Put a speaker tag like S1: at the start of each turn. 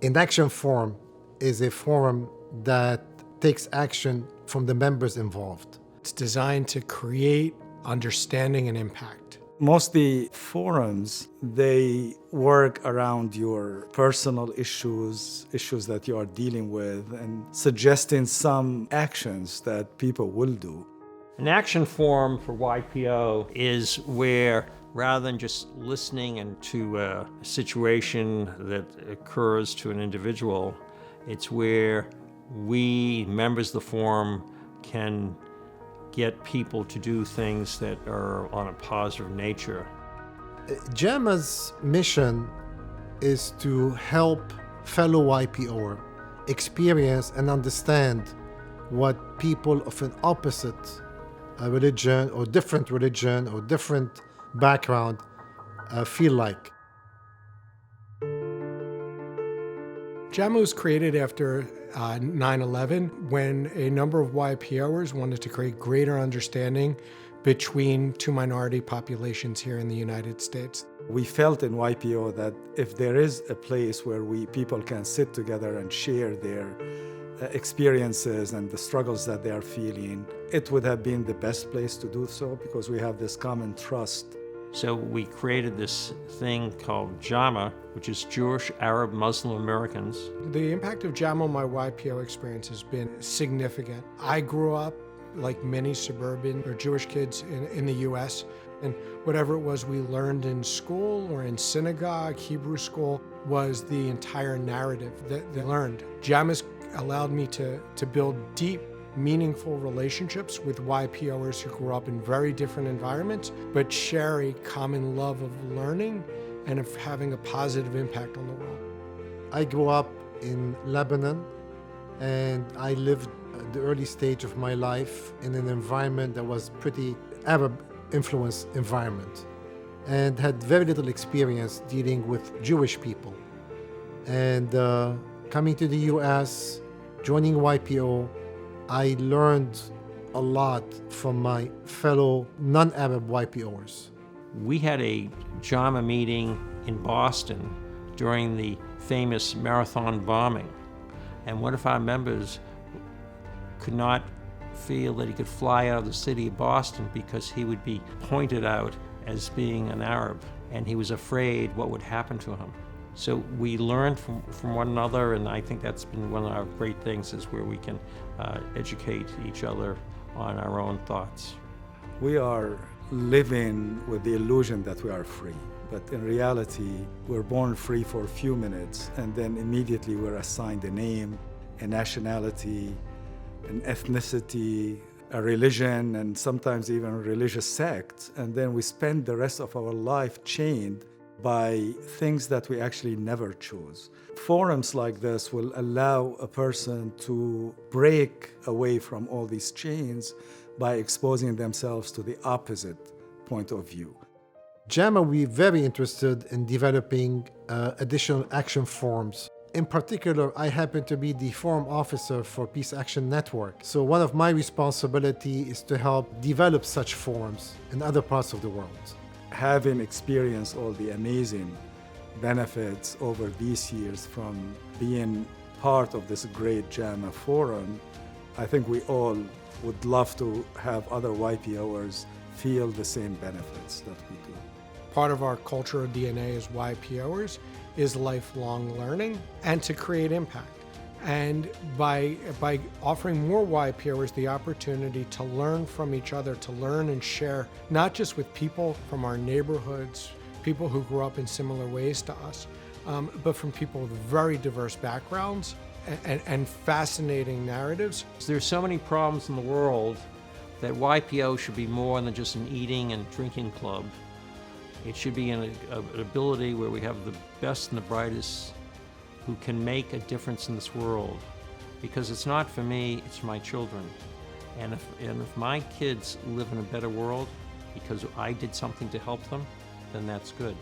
S1: An action forum is a forum that takes action from the members involved.
S2: It's designed to create understanding and impact.
S3: Mostly forums, they work around your personal issues that you are dealing with, and suggesting some actions that people will do.
S4: An action forum for YPO is where, rather than just listening into a situation that occurs to an individual, it's where we, members of the forum, can get people to do things that are on a positive nature.
S1: JAMA's mission is to help fellow YPOer experience and understand what people of an opposite religion or different background feel like.
S2: JAMA was created after 9/11 when a number of YPOers wanted to create greater understanding between two minority populations here in the United States.
S3: We felt in YPO that if there is a place where people can sit together and share their experiences and the struggles that they are feeling, it would have been the best place to do so, because we have this common trust.
S4: So we created this thing called JAMA, which is Jewish, Arab, Muslim Americans.
S2: The impact of JAMA on my YPO experience has been significant. I grew up like many suburban or Jewish kids in the US, and whatever it was we learned in school or in synagogue, Hebrew school, was the entire narrative that they learned. JAMA's allowed me to build deep, meaningful relationships with YPOers who grew up in very different environments, but share a common love of learning and of having a positive impact on the world.
S1: I grew up in Lebanon, and I lived the early stage of my life in an environment that was pretty Arab-influenced environment, and had very little experience dealing with Jewish people. And coming to the US, joining YPO, I learned a lot from my fellow non-Arab YPOers.
S4: We had a JAMA meeting in Boston during the famous marathon bombing. And one of our members could not feel that he could fly out of the city of Boston because he would be pointed out as being an Arab, and he was afraid what would happen to him. So we learned from one another, and I think that's been one of our great things, is where we can educate each other on our own thoughts.
S3: We are living with the illusion that we are free, but in reality, we're born free for a few minutes, and then immediately we're assigned a name, a nationality, an ethnicity, a religion, and sometimes even a religious sect, and then we spend the rest of our life chained by things that we actually never chose. Forums like this will allow a person to break away from all these chains by exposing themselves to the opposite point of view.
S1: JAMA, we're very interested in developing additional action forums. In particular, I happen to be the forum officer for Peace Action Network. So one of my responsibilities is to help develop such forums in other parts of the world.
S3: Having experienced all the amazing benefits over these years from being part of this great JAMA forum, I think we all would love to have other YPOers feel the same benefits that we do.
S2: Part of our cultural DNA as YPOers is lifelong learning and to create impact. And by offering more YPOers the opportunity to learn from each other, to learn and share, not just with people from our neighborhoods, people who grew up in similar ways to us, but from people with very diverse backgrounds and fascinating narratives.
S4: There's so many problems in the world that YPO should be more than just an eating and drinking club. It should be an ability where we have the best and the brightest who can make a difference in this world. Because it's not for me, it's for my children. And if my kids live in a better world because I did something to help them, then that's good.